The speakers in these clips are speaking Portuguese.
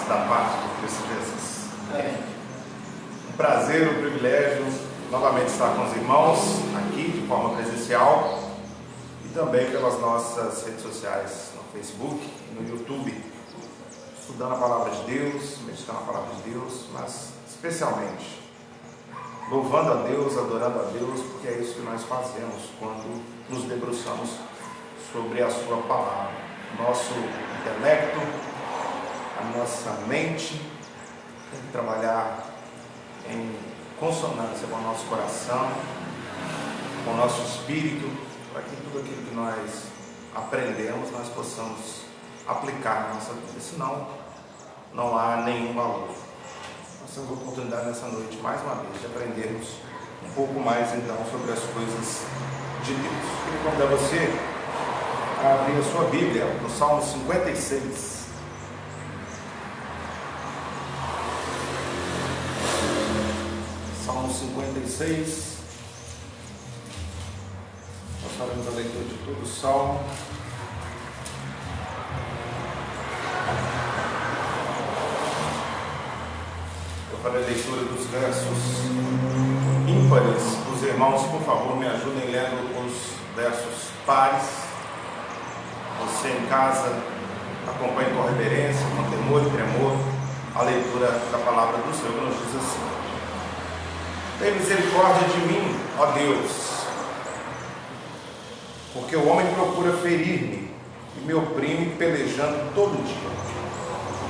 da parte de Cristo Jesus. Um prazer, um privilégio novamente estar com os irmãos aqui de forma presencial e também pelas nossas redes sociais, no Facebook e no YouTube, estudando a palavra de Deus, meditando a palavra de Deus, mas especialmente louvando a Deus, adorando a Deus, porque é isso que nós fazemos quando nos debruçamos sobre a sua palavra. Nosso intelecto, a nossa mente tem que trabalhar em consonância com o nosso coração, com o nosso espírito, para que tudo aquilo que nós aprendemos nós possamos aplicar na nossa vida, senão não há nenhum valor. Nós temos a oportunidade nessa noite, mais uma vez, de aprendermos um pouco mais então sobre as coisas de Deus. Eu queria convidar você a abrir a sua Bíblia no Salmo 56. Salmo 56. Nós faremos a leitura de todo o Salmo. Eu farei a leitura dos versos ímpares. Os irmãos, por favor, me ajudem lendo os versos pares. Você em casa acompanhe com reverência, com temor e tremor a leitura da palavra do Senhor, que nos diz assim: tem misericórdia de mim, ó Deus, porque o homem procura ferir-me e me oprime pelejando todo dia.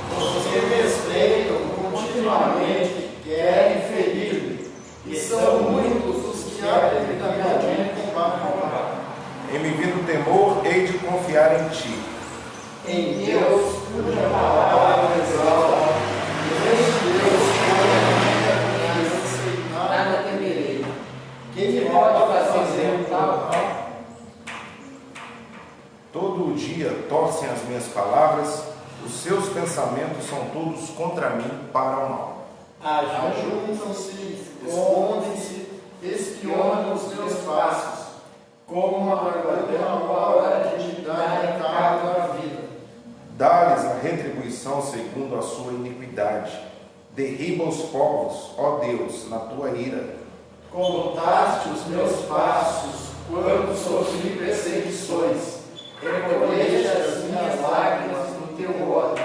Porque me respeitam continuamente, querem ferir-me, e são muitos os que atrevidamente matam. Em me vindo temor, hei de confiar em Ti. Em Deus, cuja palavra exalta, e em Deus, cuja confiança, nada temerei. Quem me pode fazer tal? Todo o dia torcem as minhas palavras, os seus pensamentos são todos contra mim para o mal. Ajuntam-se, escondem-se, espionam os meus passos, como uma barbadão à hora de me darem cabo da vida. Dá-lhes a retribuição segundo a sua iniquidade. Derriba os povos, ó Deus, na tua ira. Contaste os meus passos quando sofri perseguições. Recolheste as minhas lágrimas no teu ódio.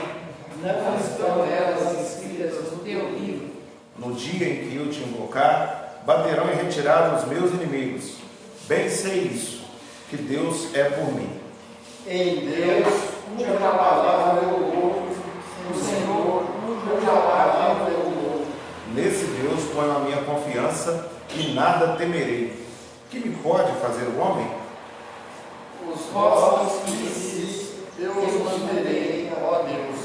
Não estão elas escritas no teu livro. No dia em que eu te invocar, baterão em retirada os meus inimigos. Bem sei isso, que Deus é por mim. Em Deus, cuja palavra eu louvo, no Senhor, cuja palavra eu louvo. Nesse Deus ponho a minha confiança e nada temerei. Que me pode fazer o homem? Os vossos dizes, eu os manterei, ó Deus.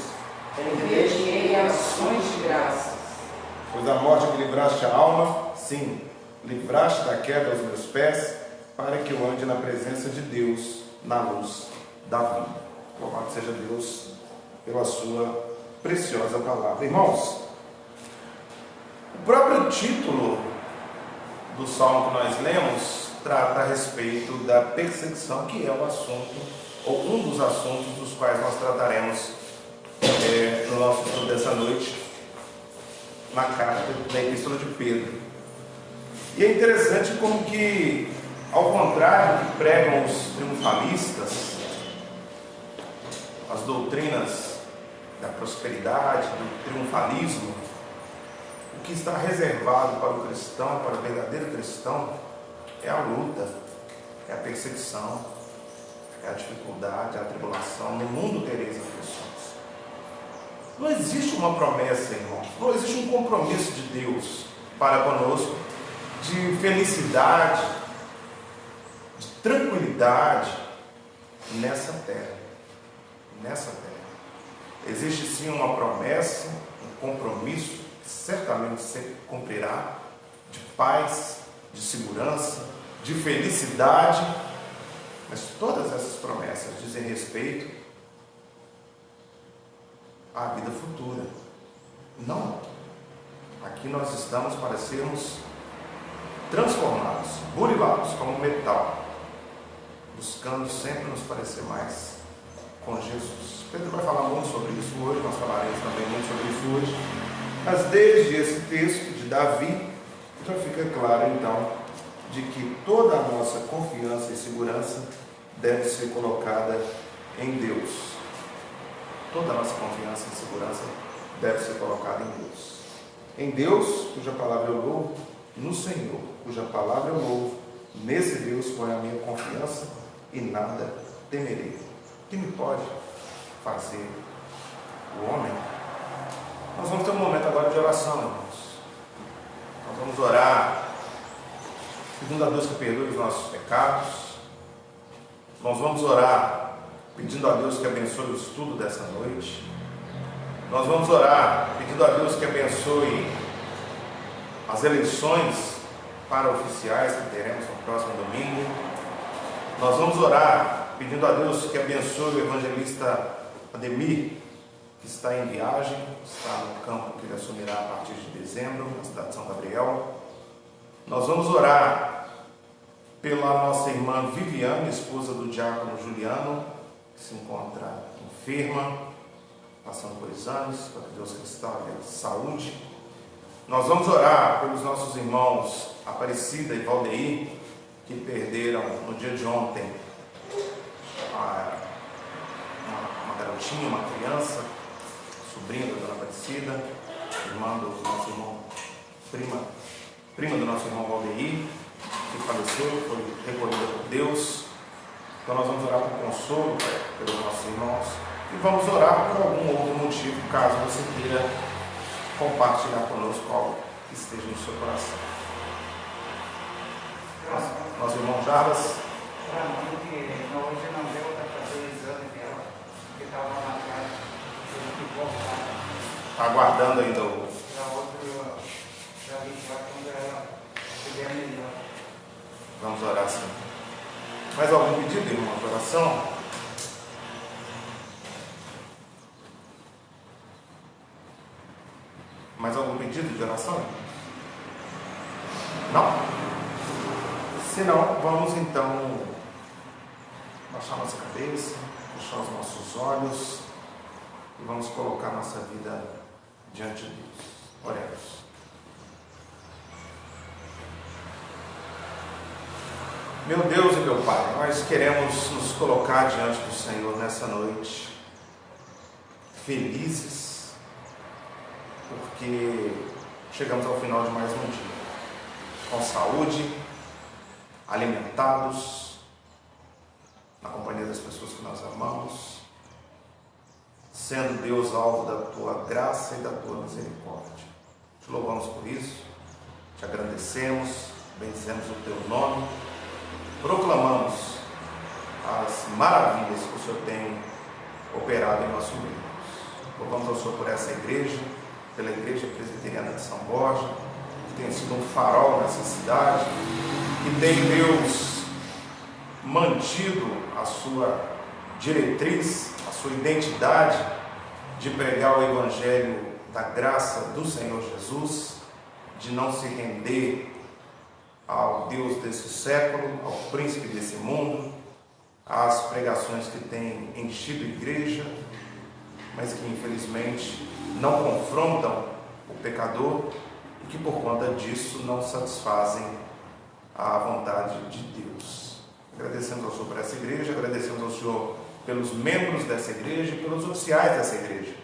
Rendirei ações de graças. Pois da morte me livraste a alma, sim, livraste da queda aos meus pés, para que eu ande na presença de Deus, na luz da vida. Louvado seja Deus pela sua preciosa palavra. Irmãos, o próprio título do salmo que nós lemos trata a respeito da perseguição, que é o assunto, ou um dos assuntos dos quais nós trataremos no nosso estudo dessa noite, na carta da Epístola de Pedro. E é interessante como que, ao contrário do que pregam os triunfalistas, as doutrinas da prosperidade, do triunfalismo, o que está reservado para o cristão, para o verdadeiro cristão, é a luta, é a perseguição, é a dificuldade, é a tribulação. No mundo tereis aflições. Não existe uma promessa, irmãos, não existe um compromisso de Deus para conosco de felicidade, de tranquilidade nessa terra. Nessa terra. Existe sim uma promessa, um compromisso que certamente se cumprirá, de paz, de segurança, de felicidade, mas todas essas promessas dizem respeito à vida futura. Não. Aqui nós estamos para sermos transformados, burilados como metal, buscando sempre nos parecer mais com Jesus. Pedro vai falar muito sobre isso hoje, nós falaremos também muito sobre isso hoje. Mas desde esse texto de Davi, já fica claro então de que toda a nossa confiança e segurança deve ser colocada em Deus. Toda a nossa confiança e segurança deve ser colocada em Deus. Em Deus, cuja palavra eu louvo, no Senhor, cuja palavra eu louvo, nesse Deus põe a minha confiança e nada temerei. O que me pode fazer o homem? Nós vamos ter um momento agora de oração, irmãos. Nós vamos orar pedindo a Deus que perdoe os nossos pecados. Nós vamos orar pedindo a Deus que abençoe o estudo dessa noite. Nós vamos orar pedindo a Deus que abençoe as eleições para oficiais que teremos no próximo domingo. Nós vamos orar pedindo a Deus que abençoe o evangelista Ademir, que está em viagem, está no campo que ele assumirá a partir de dezembro, na cidade de São Gabriel. Nós vamos orar pela nossa irmã Viviane, esposa do diácono Juliano, que se encontra enferma, passando por exames, para que Deus restaure a saúde. Nós vamos orar pelos nossos irmãos Aparecida e Valdeir, que perderam no dia de ontem uma garotinha, uma criança, sobrinha da dona Aparecida, irmã do nosso irmão, prima do nosso irmão Valdeir, que faleceu, foi recolhida por Deus. Então nós vamos orar por consolo pelos nossos irmãos e vamos orar por algum outro motivo, caso você queira compartilhar conosco algo que esteja no seu coração. Nosso irmão Jarbas. Para mim, que hoje não deu para fazer o exame dela, porque estava lá na casa, teve que voltar. Está aguardando ainda o... Para deixar quando ela estiver melhor. Vamos orar sim. Mais algum pedido, irmão, de oração? Mais algum pedido de oração? Não? Se não, vamos então baixar nossa cabeça, fechar os nossos olhos e vamos colocar nossa vida diante de Deus. Oremos. Meu Deus e meu Pai, nós queremos nos colocar diante do Senhor nessa noite, felizes, porque chegamos ao final de mais um dia, com saúde, alimentados, na companhia das pessoas que nós amamos, sendo Deus alvo da Tua graça e da Tua misericórdia. Te louvamos por isso, te agradecemos, bendizemos o Teu nome, proclamamos as maravilhas que o Senhor tem operado em nosso meio. Louvamos ao Senhor por essa igreja, pela Igreja Presbiteriana de São Borja, que tem sido um farol nessa cidade, que tem, Deus, mantido a sua diretriz, a sua identidade de pregar o Evangelho da graça do Senhor Jesus, de não se render ao Deus desse século, ao príncipe desse mundo, às pregações que têm enchido a igreja, mas que infelizmente não confrontam o pecador e que por conta disso não satisfazem a vontade de Deus. Agradecemos ao Senhor por essa igreja, agradecemos ao Senhor pelos membros dessa igreja e pelos oficiais dessa igreja.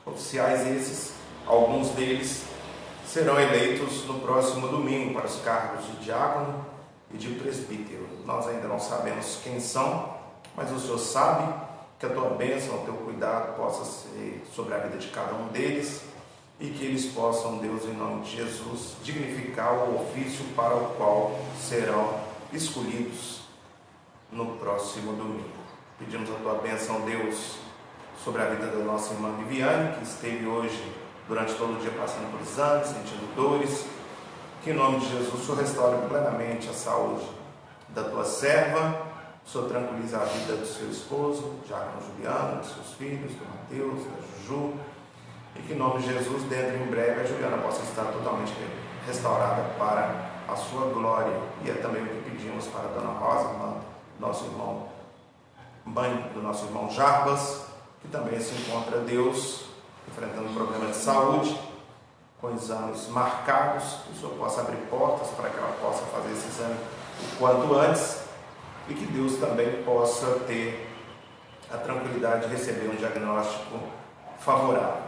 Oficiais esses, alguns deles serão eleitos no próximo domingo para os cargos de diácono e de presbítero. Nós ainda não sabemos quem são, mas o Senhor sabe. Que a Tua bênção, o Teu cuidado possa ser sobre a vida de cada um deles e que eles possam, Deus, em nome de Jesus, dignificar o ofício para o qual serão escolhidos no próximo domingo. Pedimos a Tua bênção, Deus, sobre a vida da nossa irmã Viviane, que esteve hoje, durante todo o dia, passando por exames, sentindo dores. Que em nome de Jesus o Senhor restaure plenamente a saúde da Tua serva. O Senhor tranquiliza a vida do seu esposo, do diácono Juliano, dos seus filhos, do Mateus, da Juju, e que em nome de Jesus, dentro em breve, a Juliana possa estar totalmente restaurada para a sua glória. E é também o que pedimos para a Dona Rosa, nosso irmão mãe do nosso irmão Jarbas, que também se encontra Deus, enfrentando um problema de saúde, com exames marcados, que o Senhor possa abrir portas para que ela possa fazer esse exame o quanto antes, e que Deus também possa ter a tranquilidade de receber um diagnóstico favorável.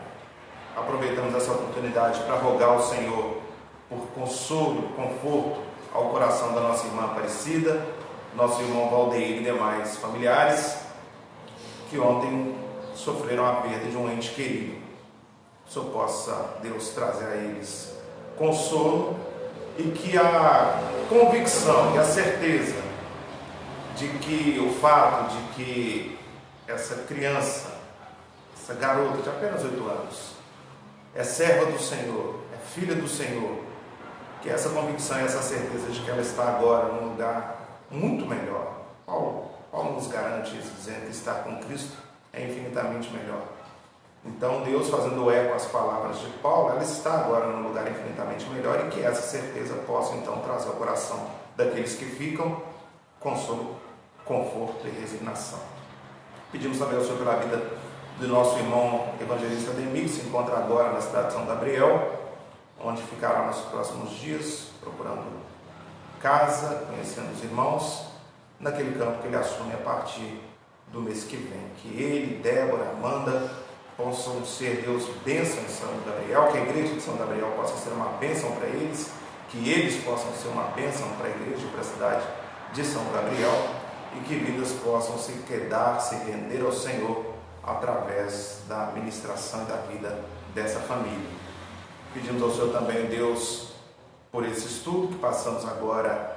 Aproveitamos essa oportunidade para rogar ao Senhor por consolo, conforto ao coração da nossa irmã Aparecida, nosso irmão Valdeir e demais familiares que ontem sofreram a perda de um ente querido. Que o Senhor possa, Deus, trazer a eles consolo e que a convicção e a certeza de que o fato de que essa criança, essa garota de apenas 8 anos, é serva do Senhor, é filha do Senhor, que essa convicção e essa certeza de que ela está agora num lugar muito melhor. Paulo nos garante isso, dizendo que estar com Cristo é infinitamente melhor. Então Deus, fazendo eco às palavras de Paulo, ela está agora num lugar infinitamente melhor, e que essa certeza possa então trazer ao coração daqueles que ficam consolo, conforto e resignação. Pedimos também ao Senhor pela vida do nosso irmão evangelista Ademir, que se encontra agora na cidade de São Gabriel, onde ficará nos próximos dias, procurando casa, conhecendo os irmãos, naquele campo que ele assume a partir do mês que vem. Que ele, Débora, Amanda, possam ser, Deus, bênção em São Gabriel, que a igreja de São Gabriel possa ser uma bênção para eles, que eles possam ser uma bênção para a igreja e para a cidade de São Gabriel, e que vidas possam se quedar, se render ao Senhor através da ministração e da vida dessa família. Pedimos ao Senhor também, Deus, por esse estudo que passamos agora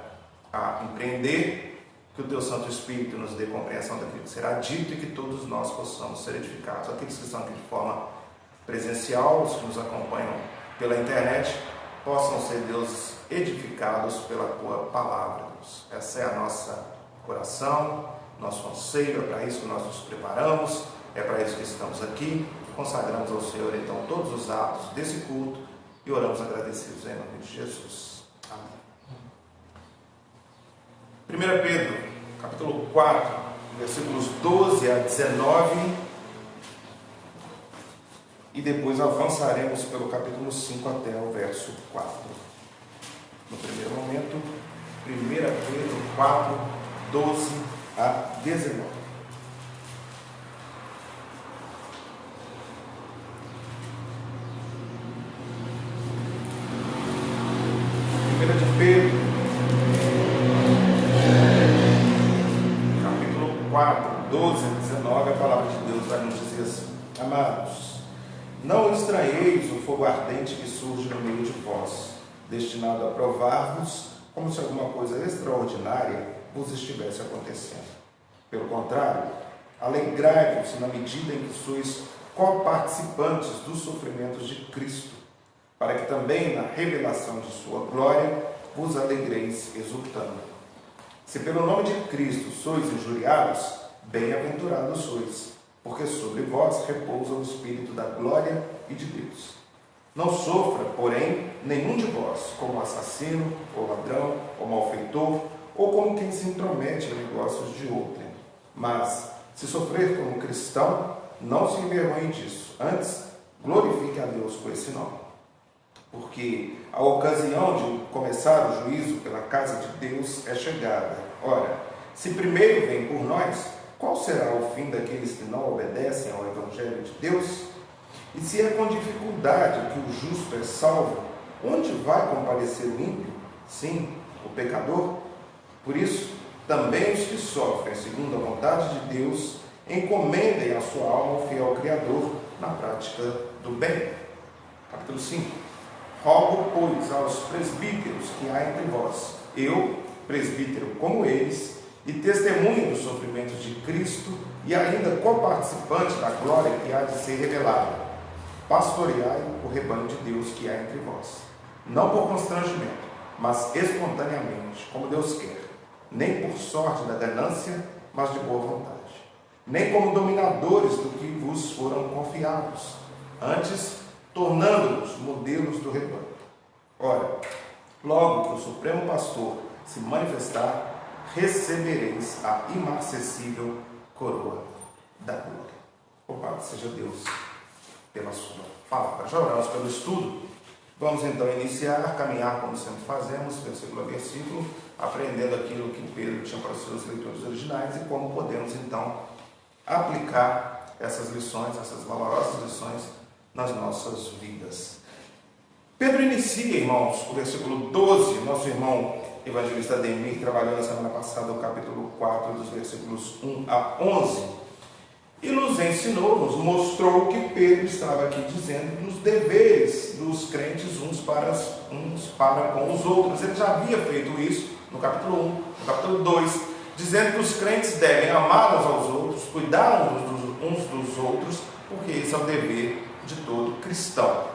a empreender, que o Teu Santo Espírito nos dê compreensão daquilo que será dito e que todos nós possamos ser edificados. Aqueles que estão aqui de forma presencial, os que nos acompanham pela internet, possam ser, Deus, edificados pela Tua palavra, Deus. Essa é a nossa oração, nosso anseio, é para isso que nós nos preparamos, é para isso que estamos aqui. Consagramos ao Senhor, então, todos os atos desse culto e oramos agradecidos em nome de Jesus. Amém. 1 Pedro, capítulo 4, versículos 12 a 19, e depois avançaremos pelo capítulo 5 até o verso 4. No primeiro momento, 1 Pedro 4, 12 a 19. Pedro, capítulo 4, 12 a 19, a palavra de Deus vai nos dizer assim: Amados, não estranheis o fogo ardente que surge no meio de vós, destinado a provar-vos, como se alguma coisa extraordinária vos estivesse acontecendo. Pelo contrário, alegrai-vos na medida em que sois coparticipantes dos sofrimentos de Cristo, para que também na revelação de sua glória vos alegreis exultando. Se pelo nome de Cristo sois injuriados, bem-aventurados sois, porque sobre vós repousa o Espírito da glória e de Deus. Não sofra, porém, nenhum de vós como assassino, ou ladrão, ou malfeitor, ou como quem se intromete em negócios de outrem. Mas, se sofrer como cristão, não se envergonhe disso. Antes, glorifique a Deus com esse nome. Porque a ocasião de começar o juízo pela casa de Deus é chegada. Ora, se primeiro vem por nós, qual será o fim daqueles que não obedecem ao Evangelho de Deus? E se é com dificuldade que o justo é salvo, onde vai comparecer o ímpio? Sim, o pecador. Por isso, também os que sofrem segundo a vontade de Deus, encomendem a sua alma ao fiel Criador na prática do bem. Capítulo 5. Rogo, pois, aos presbíteros que há entre vós, eu, presbítero como eles, e testemunha dos sofrimentos de Cristo, e ainda coparticipante da glória que há de ser revelada, pastoreai o rebanho de Deus que há entre vós, não por constrangimento, mas espontaneamente, como Deus quer, nem por sorte da ganância, mas de boa vontade, nem como dominadores do que vos foram confiados, antes tornando-nos modelos do rebanho. Ora, logo que o Supremo Pastor se manifestar, recebereis a imarcessível coroa da glória. Louvado seja Deus pela sua palavra. Já oramos pelo estudo. Vamos então iniciar, caminhar como sempre fazemos, versículo a versículo, aprendendo aquilo que Pedro tinha para os seus leitores originais e como podemos então aplicar essas lições, essas valorosas lições nas nossas vidas. Pedro inicia, irmãos, o versículo 12, nosso irmão evangelista Ademir trabalhou na semana passada o capítulo 4, dos versículos 1 a 11, e nos ensinou, nos mostrou que Pedro estava aqui dizendo dos deveres dos crentes uns para com os outros. Ele já havia feito isso no capítulo 1, no capítulo 2, dizendo que os crentes devem amar uns aos outros, cuidar uns dos outros, porque esse é o dever de todo cristão.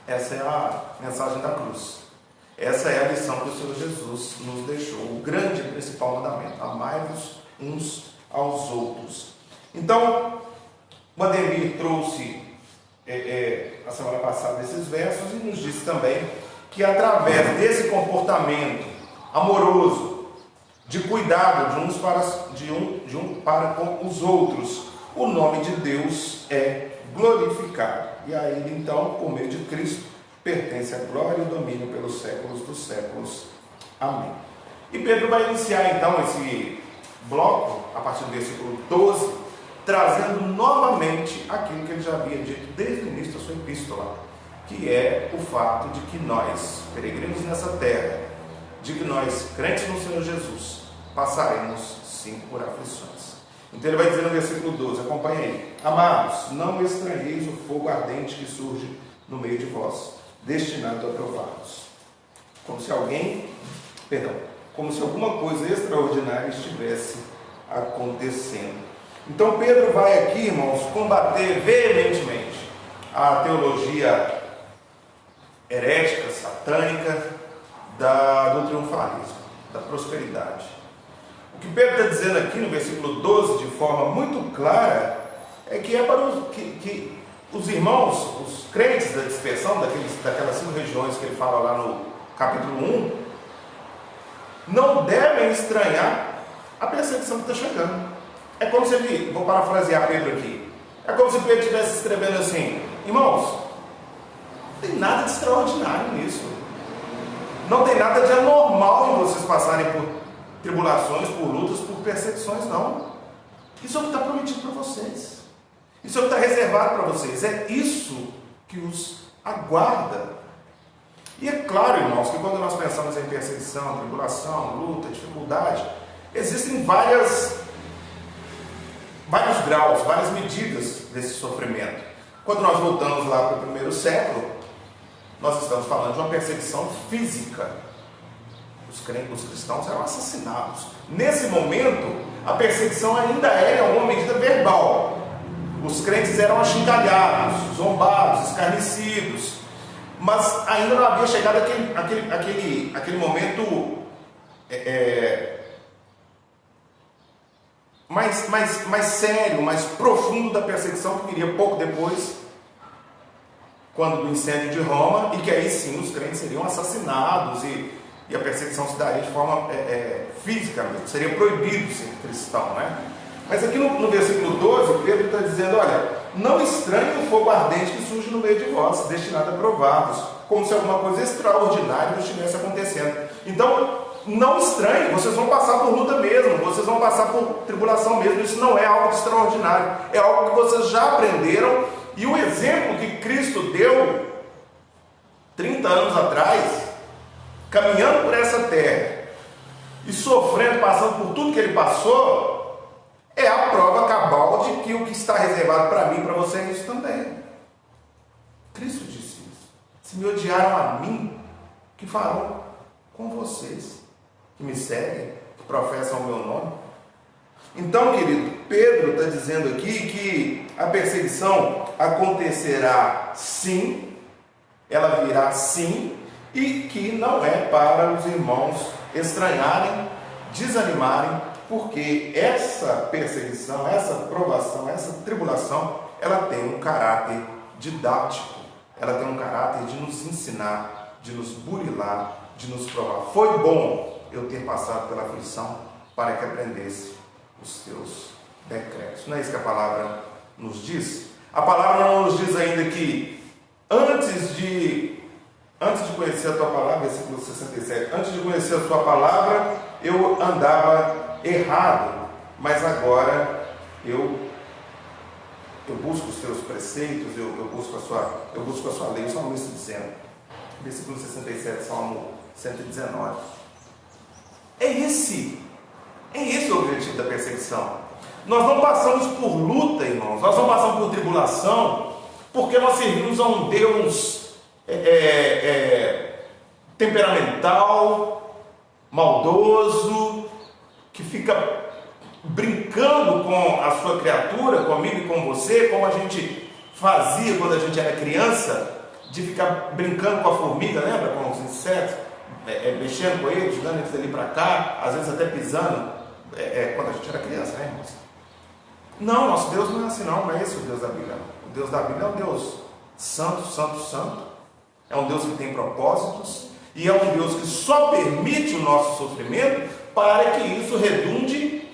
Essa é a mensagem da cruz. Essa é a lição que o Senhor Jesus nos deixou, o grande e principal mandamento: amai-vos uns aos outros. Então, o Ademir trouxe a semana passada esses versos e nos disse também que através desse comportamento amoroso, de cuidado de um para com os outros, o nome de Deus é glorificado. E a Ele, então, por meio de Cristo, pertence a glória e o domínio pelos séculos dos séculos. Amém. E Pedro vai iniciar, então, esse bloco, a partir do versículo 12, trazendo novamente aquilo que ele já havia dito desde o início da sua epístola, que é o fato de que nós, peregrinos nessa terra, de que nós, crentes no Senhor Jesus, passaremos sim por aflições. Então ele vai dizer no versículo 12, acompanhe aí: amados, não estranheis o fogo ardente que surge no meio de vós, destinado a provar-vos. Como se alguma coisa extraordinária estivesse acontecendo. Então Pedro vai aqui, irmãos, combater veementemente a teologia herética, satânica do triunfalismo, da prosperidade. O que Pedro está dizendo aqui no versículo 12, de forma muito clara, é que é para que os irmãos, os crentes da dispersão, daquelas 5 regiões que ele fala lá no capítulo 1, não devem estranhar a perseguição que está chegando. É como se ele, vou parafrasear Pedro aqui, é como se Pedro estivesse escrevendo assim: irmãos, não tem nada de extraordinário nisso, não tem nada de anormal em vocês passarem por tribulações, por lutas, por perseguições, não. Isso é o que está prometido para vocês, isso é o que está reservado para vocês, é isso que os aguarda. E é claro, irmãos, que quando nós pensamos em perseguição, tribulação, luta, dificuldade, existem vários graus, várias medidas desse sofrimento. Quando nós voltamos lá para o primeiro século, nós estamos falando de uma perseguição física. Os cristãos eram assassinados. Nesse momento, a perseguição ainda era uma medida verbal. Os crentes eram achincalhados, zombados, escarnecidos, mas ainda não havia chegado aquele momento mais sério, mais profundo da perseguição, que viria pouco depois, quando do incêndio de Roma, e que aí sim os crentes seriam assassinados e a perseguição se daria de forma física mesmo, seria proibido ser cristão, né? Mas aqui no versículo 12, Pedro está dizendo: olha, não estranhe o fogo ardente que surge no meio de vós, destinado a provar-vos, como se alguma coisa extraordinária estivesse acontecendo. Então, não estranhe, vocês vão passar por luta mesmo, vocês vão passar por tribulação mesmo. Isso não é algo extraordinário, é algo que vocês já aprenderam. E o exemplo que Cristo deu 30 anos atrás, caminhando por essa terra e sofrendo, passando por tudo que ele passou, é a prova cabal de que o que está reservado para mim e para você é isso também. Cristo disse isso: se me odiaram a mim, que farão com vocês que me seguem, que professam o meu nome? Então, querido, Pedro está dizendo aqui que a perseguição acontecerá sim, ela virá sim, e que não é para os irmãos estranharem, desanimarem, porque essa perseguição, essa provação, essa tribulação, ela tem um caráter didático, ela tem um caráter de nos ensinar, de nos burilar, de nos provar. Foi bom eu ter passado pela aflição para que aprendesse os teus decretos. Não é isso que a palavra nos diz? A palavra não nos diz ainda que antes de conhecer a tua palavra, versículo 67, antes de conhecer a tua palavra, eu andava errado, mas agora eu busco os teus preceitos, eu busco a sua lei. O salmista dizendo, versículo 67, Salmo 119. É esse o objetivo da perseguição. Nós não passamos por luta, irmãos, nós não passamos por tribulação, porque nós servimos a um Deus temperamental, maldoso, que fica brincando com a sua criatura, comigo e com você, como a gente fazia quando a gente era criança, de ficar brincando com a formiga, lembra? Com os insetos, mexendo com eles, jogando eles dali para cá, às vezes até pisando, quando a gente era criança, né, irmãos? Não, nosso Deus não é assim, não é esse o Deus da Bíblia. O Deus da Bíblia é um Deus santo, santo, santo, é um Deus que tem propósitos, e é um Deus que só permite o nosso sofrimento para que isso redunde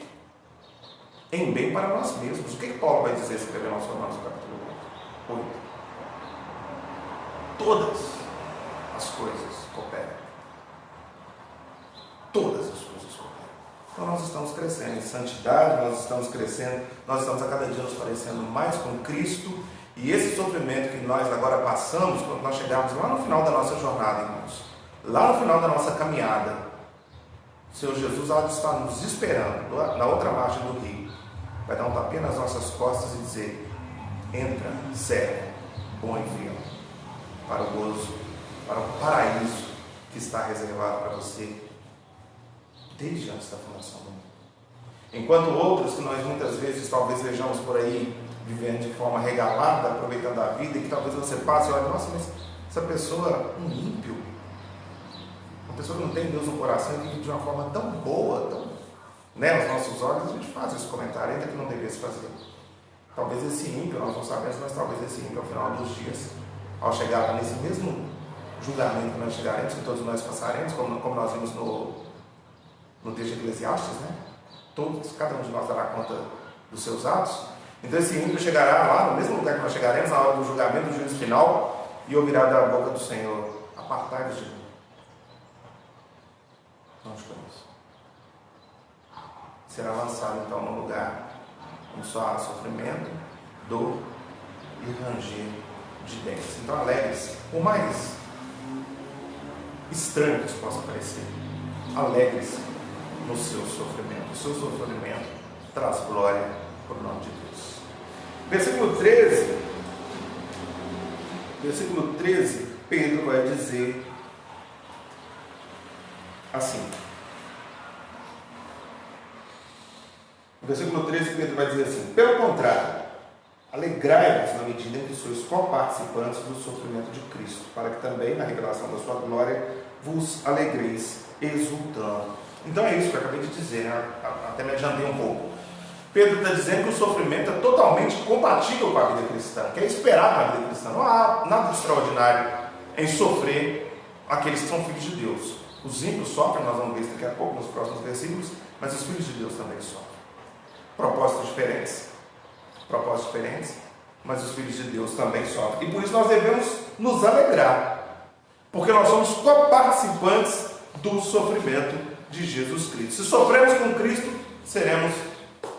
em bem para nós mesmos. O que Paulo vai dizer escrevendo aos Romanos, capítulo 8? Todas as coisas cooperam. Todas as coisas cooperam. Então nós estamos crescendo em santidade, nós estamos crescendo, nós estamos a cada dia nos parecendo mais com Cristo, e esse sofrimento que nós agora passamos, quando nós chegarmos lá no final da nossa jornada, irmãos, lá no final da nossa caminhada, o Senhor Jesus está nos esperando na outra margem do rio, vai dar um tapinha nas nossas costas e dizer: entra, servo, bom e fiel, para o gozo, para o paraíso que está reservado para você desde antes da fundação do mundo. Enquanto outros que nós muitas vezes talvez vejamos por aí vivendo de forma regalada, aproveitando a vida, e que talvez você passe e olhe: nossa, mas essa pessoa é um ímpio, uma pessoa que não tem Deus no coração e vive de uma forma tão boa, tão, aos nossos olhos, a gente faz esse comentário, ainda que não devesse fazer. Talvez esse ímpio, nós não sabemos, mas talvez esse ímpio, ao final dos dias, ao chegar nesse mesmo julgamento que nós chegaremos, que todos nós passaremos, como nós vimos no texto de Eclesiastes, cada um de nós dará conta dos seus atos. Então esse ímpio chegará lá, no mesmo lugar que nós chegaremos, na hora do julgamento, do juízo final, e ouvirá da boca do Senhor: apartai-vos de mim, não os conheço. Será lançado então num lugar onde só há sofrimento, dor e ranger de dentes. Então alegre-se, por mais estranho que isso possa parecer, alegre-se no seu sofrimento. O seu sofrimento traz glória para o nome de Deus. Versículo 13, Pedro vai dizer assim. No versículo 13, Pedro vai dizer assim: pelo contrário, alegrai-vos na medida em que sois coparticipantes do sofrimento de Cristo, para que também na revelação da sua glória vos alegreis exultando. Então é isso que eu acabei de dizer, até me adiantei um pouco. Pedro está dizendo que o sofrimento é totalmente compatível com a vida cristã, que é esperado na vida cristã. Não há nada extraordinário em sofrer aqueles que são filhos de Deus. Os ímpios sofrem, nós vamos ver isso daqui a pouco nos próximos versículos, mas os filhos de Deus também sofrem. Propósitos diferentes, mas os filhos de Deus também sofrem. E por isso nós devemos nos alegrar, porque nós somos coparticipantes do sofrimento de Jesus Cristo. Se sofremos com Cristo, seremos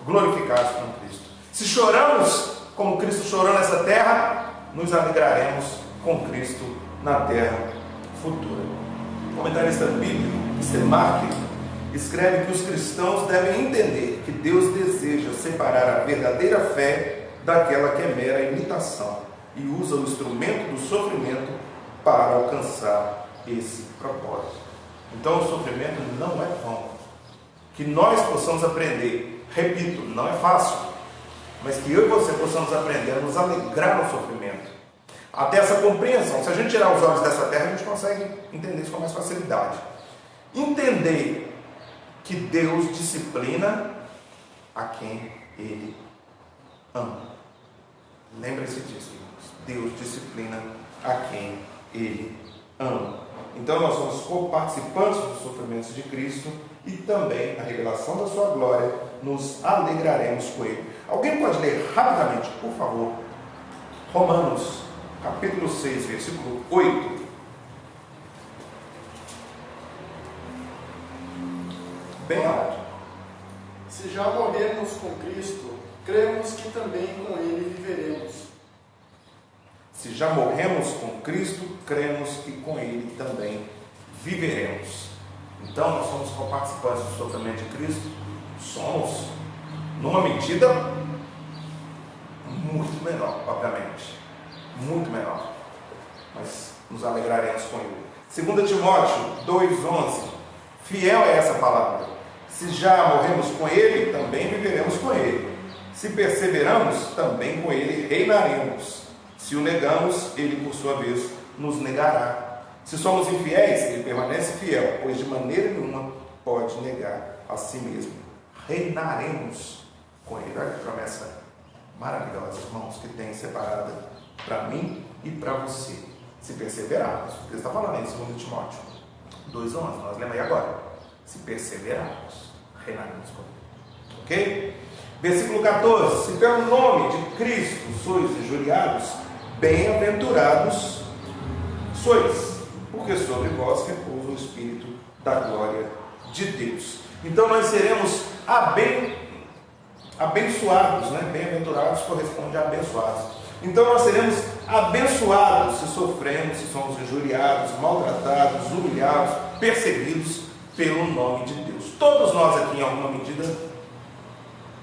glorificados com Cristo. Se choramos como Cristo chorou nessa terra, nos alegraremos com Cristo na terra futura. O comentarista bíblico, Mark, escreve que os cristãos devem entender que Deus deseja separar a verdadeira fé daquela que é mera imitação e usa o instrumento do sofrimento para alcançar esse propósito. Então o sofrimento não é vão. Que nós possamos aprender, repito, não é fácil, mas que eu e você possamos aprender a nos alegrar no sofrimento. Até essa compreensão, se a gente tirar os olhos dessa terra, a gente consegue entender isso com mais facilidade. Entender que Deus disciplina a quem Ele ama. Lembre-se disso, irmãos. Deus disciplina a quem Ele ama. Então nós somos participantes dos sofrimentos de Cristo e também na revelação da sua glória nos alegraremos com ele. Alguém pode ler rapidamente, por favor, Romanos, capítulo 6, versículo 8. Bem alto. Se já morremos com Cristo, cremos que também com ele viveremos. Se já morremos com Cristo, cremos que com ele também viveremos. Então nós somos participantes do sofrimento de Cristo? Somos, numa medida muito menor, obviamente. Muito menor. Mas nos alegraremos com ele. 2 Timóteo 2,11. Fiel é essa palavra. Se já morremos com ele, também viveremos com ele. Se perseveramos, também com ele reinaremos. Se o negamos, ele por sua vez nos negará. Se somos infiéis, ele permanece fiel, pois de maneira nenhuma pode negar a si mesmo. Reinaremos com ele. Olha que promessa maravilhosa, irmãos, que tem separada para mim e para você. Se perseverarmos, porque ele está falando aí em 2 Timóteo 2,11, nós lemos aí agora. Se perseverarmos, reinaremos com ele. Ok? Versículo 14. Se pelo nome de Cristo sois injuriados, bem-aventurados sois, porque sobre vós repousa o Espírito da glória de Deus. Então nós seremos abençoados, né? Bem-aventurados corresponde a abençoados. Então nós seremos abençoados se sofremos, se somos injuriados, maltratados, humilhados, perseguidos pelo nome de Deus. Todos nós aqui, em alguma medida,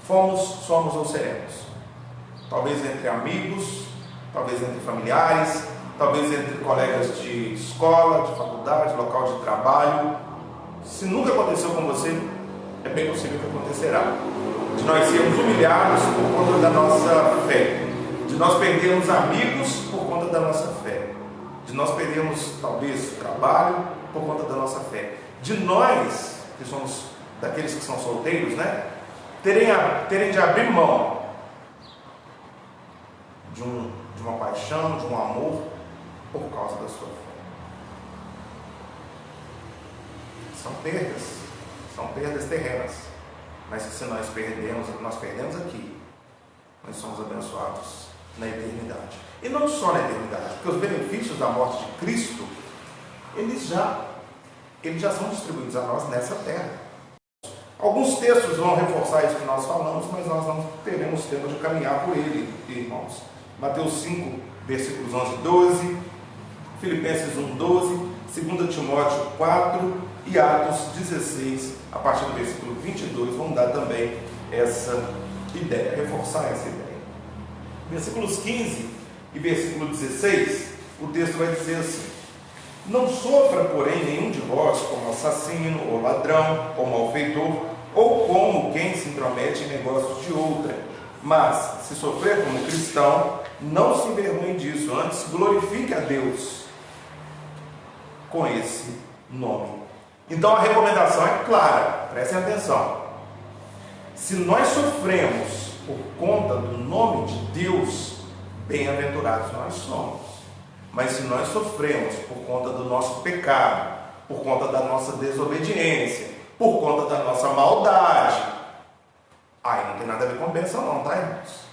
somos ou seremos. Talvez entre amigos, talvez entre familiares, talvez entre colegas de escola, de faculdade, local de trabalho. Se nunca aconteceu com você, é bem possível que acontecerá. De nós sermos humilhados por conta da nossa fé, de nós perdermos amigos por conta da nossa fé, de nós perdermos talvez trabalho por conta da nossa fé, de nós que somos daqueles que são solteiros, né, terem de abrir mão de uma paixão, de um amor por causa da sua fé. São perdas terrenas, mas que se nós perdemos aqui, nós somos abençoados na eternidade. E não só na eternidade, porque os benefícios da morte de Cristo, eles já são distribuídos a nós nessa terra. Alguns textos vão reforçar isso que nós falamos, mas nós não teremos tempo de caminhar por ele, irmãos. Mateus 5, versículos 11 e 12, Filipenses 1, 12, 2 Timóteo 4 e Atos 16, a partir do versículo 22, vão dar também essa ideia, reforçar essa ideia. Versículos 15 e versículo 16, o texto vai dizer assim: não sofra, porém, nenhum de vós como assassino, ou ladrão, ou malfeitor, ou como quem se intromete em negócios de outra. Mas, se sofrer como cristão, não se envergonhe disso, antes glorifique a Deus com esse nome. Então a recomendação é clara, prestem atenção. Se nós sofremos por conta do nome de Deus, bem-aventurados nós somos. Mas se nós sofremos por conta do nosso pecado, por conta da nossa desobediência, por conta da nossa maldade, aí não tem nada a ver com bênção não, tá, irmãos?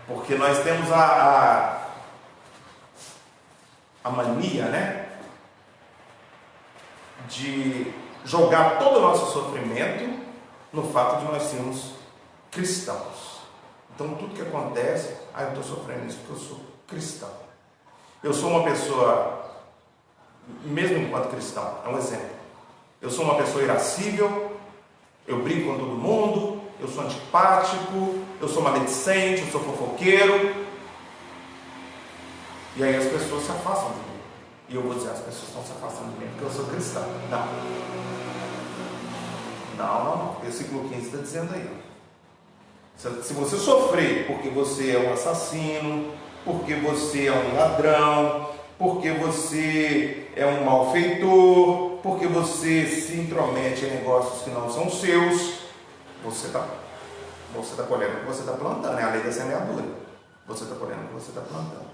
Porque nós temos a mania, né, de jogar todo o nosso sofrimento no fato de nós sermos cristãos. Então tudo que acontece, eu estou sofrendo isso porque eu sou cristão. Eu sou uma pessoa, mesmo enquanto cristão, é um exemplo. Eu sou uma pessoa irascível, eu brigo com todo mundo, eu sou antipático, eu sou maledicente, eu sou fofoqueiro. E aí as pessoas se afastam de mim. E eu vou dizer, as pessoas estão se afastando de mim porque eu sou cristão. Não. Versículo 15 está dizendo aí. Se você sofrer porque você é um assassino, porque você é um ladrão, porque você é um malfeitor, porque você se intromete em negócios que não são seus, você está colhendo o que você está plantando, é a lei da semeadura. Você está colhendo o que você está plantando.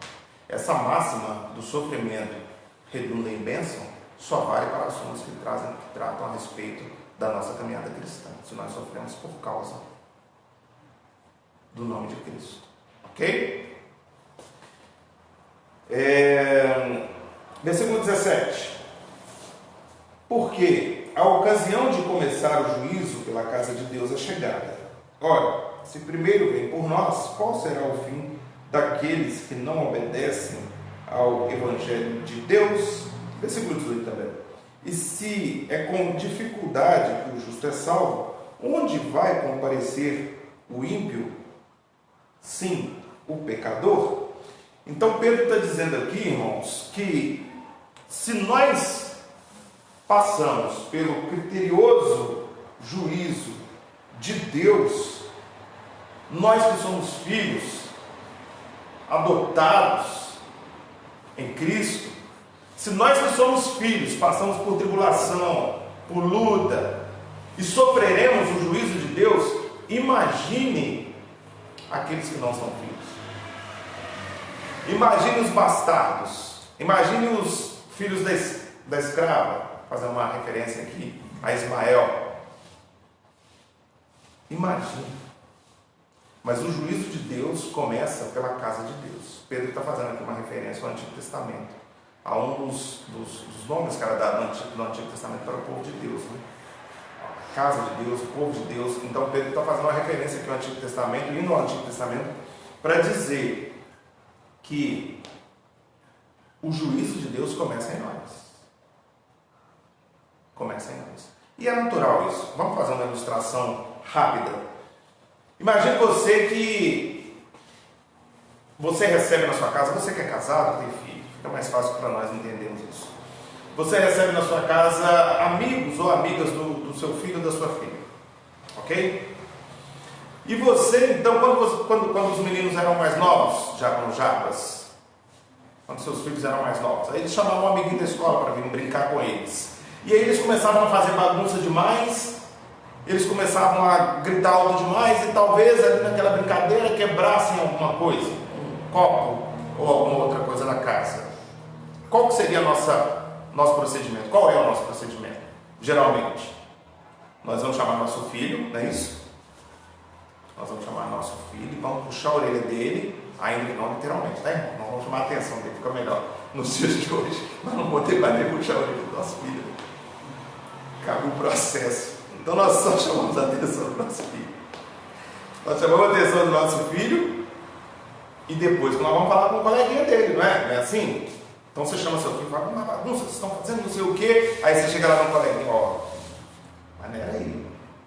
Essa máxima do sofrimento redunda em bênção, só vale para assuntos que tratam a respeito da nossa caminhada cristã, se nós sofremos por causa do nome de Cristo. Ok? Versículo 17. Porque a ocasião de começar o juízo pela casa de Deus é chegada. Ora, se primeiro vem por nós, qual será o fim daqueles que não obedecem ao Evangelho de Deus? Versículo 18 também. E se é com dificuldade que o justo é salvo, onde vai comparecer o ímpio? Sim, o pecador. Então Pedro está dizendo aqui, irmãos, que se nós passamos pelo criterioso juízo de Deus, nós que somos filhos adotados em Cristo, se nós que somos filhos passamos por tribulação, por luta e sofreremos o juízo de Deus, imagine aqueles que não são filhos. Imagine os bastardos, imagine os filhos da escrava, fazer uma referência aqui a Ismael. Imagine. Mas o juízo de Deus começa pela casa de Deus. Pedro está fazendo aqui uma referência ao Antigo Testamento, a um dos nomes que era dado no Antigo Testamento para o povo de Deus, né? A casa de Deus, o povo de Deus. Então Pedro está fazendo uma referência aqui ao Antigo Testamento e no Antigo Testamento para dizer que o juízo de Deus começa em nós. Começa em nós. E é natural isso. Vamos fazer uma ilustração rápida. Imagine você que você recebe na sua casa, você que é casado, tem filho, fica mais fácil para nós entendermos isso. Você recebe na sua casa amigos ou amigas do seu filho ou da sua filha. Ok? E você, então, quando os meninos eram mais novos, já como jabas, quando seus filhos eram mais novos, aí eles chamavam um amiguinho da escola para vir brincar com eles. E aí eles começavam a fazer bagunça demais, eles começavam a gritar alto demais e talvez ali naquela brincadeira quebrassem alguma coisa, um copo ou alguma outra coisa na casa. Qual que seria nosso procedimento? Qual é o nosso procedimento? Geralmente, nós vamos chamar nosso filho, não é isso? Nós vamos chamar nosso filho e vamos puxar a orelha dele, ainda não literalmente, tá, irmão? Nós vamos chamar a atenção dele, fica melhor. Nos dias de hoje, nós não podemos mais nem puxar a orelha do nosso filho. Cabe um processo. Então nós só chamamos a atenção do nosso filho. Nós chamamos a atenção do nosso filho e depois nós vamos falar com o coleguinha dele, não é? Não é assim? Então você chama seu filho e fala, uma bagunça, vocês estão fazendo não sei o quê. Aí você chega lá no coleguinha, ó, maneira aí,